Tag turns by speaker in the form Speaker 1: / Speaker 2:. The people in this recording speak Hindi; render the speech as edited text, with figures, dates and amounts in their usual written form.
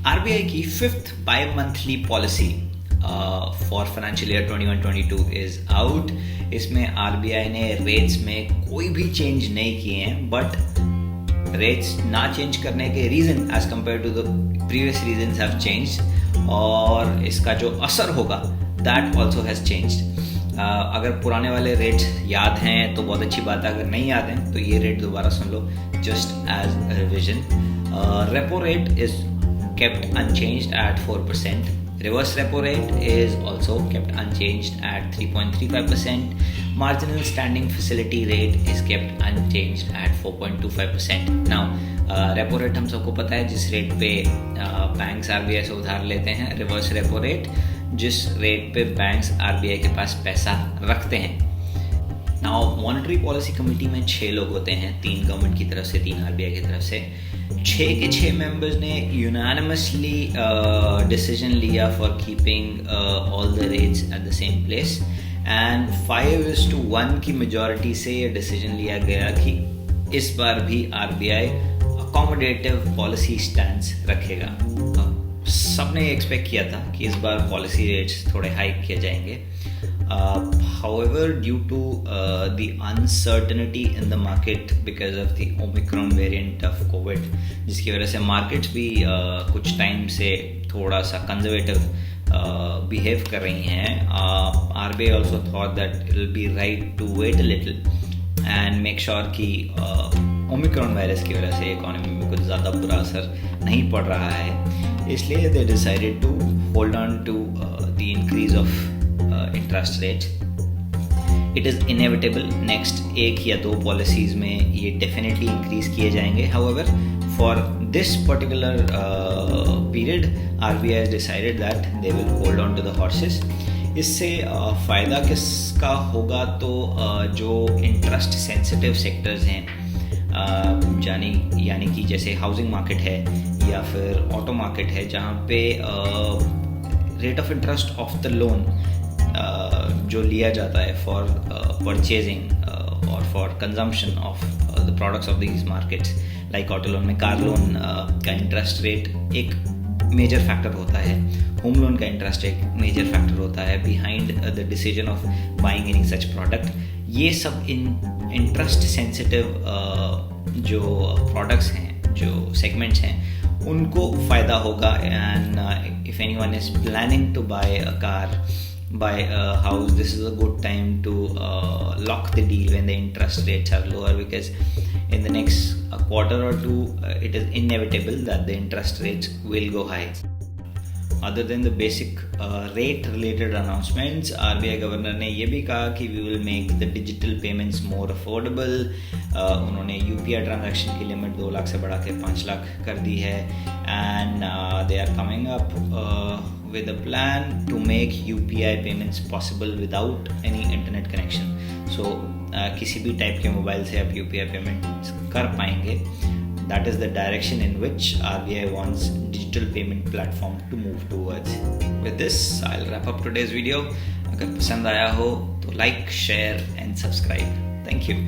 Speaker 1: आरबीआई की fifth by monthly policy for financial year 21-22 is out. इसमें आरबीआई ने रेट्स में कोई भी चेंज नहीं किए हैं, बट रेट्स ना चेंज करने के reason as compared to the previous reason have changed, और इसका जो असर होगा दैट ऑल्सो हैज चेंज्ड। अगर पुराने वाले रेट्स याद हैं तो बहुत अच्छी बात है, अगर नहीं याद हैं तो ये रेट दोबारा सुन लो just as revision. Repo rate is kept unchanged at 4%. Reverse repo rate is also kept unchanged at 3.35%. Marginal standing facility rate is kept unchanged at 4.25%. Now, repo rate हम सबको पता है जिस रेट पे बैंक्स आरबीआई से उधार लेते हैं, रिवर्स रेपो रेट जिस रेट पे बैंक्स आरबीआई के पास पैसा रखते हैं। नाउ मॉनेटरी पॉलिसी कमेटी में 6 लोग होते हैं, 3 गवर्नमेंट की तरफ से, 3 आरबीआई की तरफ से। 6 के 6 मेंबर्स ने यूनानिमसली डिसीजन लिया for keeping all the rates at the same place, and 5:1 की मेजॉरिटी से ये डिसीजन लिया गया कि इस बार भी आरबीआई अकोमोडेटिव पॉलिसी स्टैंड रखेगा। सबने एक्सपेक्ट किया था कि इस बार पॉलिसी रेट्स थोड़े हाइक किए जाएंगे। However, due to the uncertainty in the market because of the Omicron variant of COVID, जिसकी वजह से मार्केट्स भी कुछ टाइम से थोड़ा सा कंजर्वेटिव बिहेव कर रही हैं, RBI also thought that it will be right to wait a little and make sure कि ओमिक्रॉन वायरस की वजह से इकोनॉमी में कुछ ज़्यादा बुरा असर नहीं पड़ रहा है, इसलिए they decided to hold on to the increase of interest rate. It is inevitable, next 1 या 2 पॉलिसीज़ में ये डेफिनेटली इंक्रीज किए जाएंगे। However for this particular period RBI has decided that they will hold on to the horses. इससे फ़ायदा किसका होगा, तो जो इंटरेस्ट सेंसिटिव सेक्टर्स हैं, यानी कि जैसे हाउसिंग मार्केट है या फिर ऑटो मार्केट है, जहाँ पे rate of interest of the loan जो लिया जाता है फॉर परचेजिंग और for consumption of the products of these markets, like auto loan में कार लोन का इंटरेस्ट रेट एक मेजर फैक्टर होता है, होम लोन का इंटरेस्ट एक मेजर फैक्टर होता है behind the decision of buying any such product. ये सब इंटरेस्ट सेंसिटिव जो प्रोडक्ट्स हैं, जो सेगमेंट्स हैं, उनको फ़ायदा होगा। And if anyone is planning to buy a car, buy a house, this is a good time to lock the deal when the interest rates are lower, because in the next quarter or 2 it is inevitable that the interest rates will go high. Other than the basic rate related announcements, RBI governor ने ये भी कहा कि we will make the digital payments more affordable. उन्होंने UPI ट्रांजैक्शन की लिमिट 2 लाख से बढ़ा के 5 लाख कर दी है, and they are coming up with a plan to make UPI payments possible without any internet connection. So किसी भी टाइप के मोबाइल से आप UPI पेमेंट कर पाएंगे। That is the direction in which RBI wants digital payment platform to move towards. With this, I'll wrap up today's video. अगर पसंद आया हो तो like, share and subscribe. Thank you.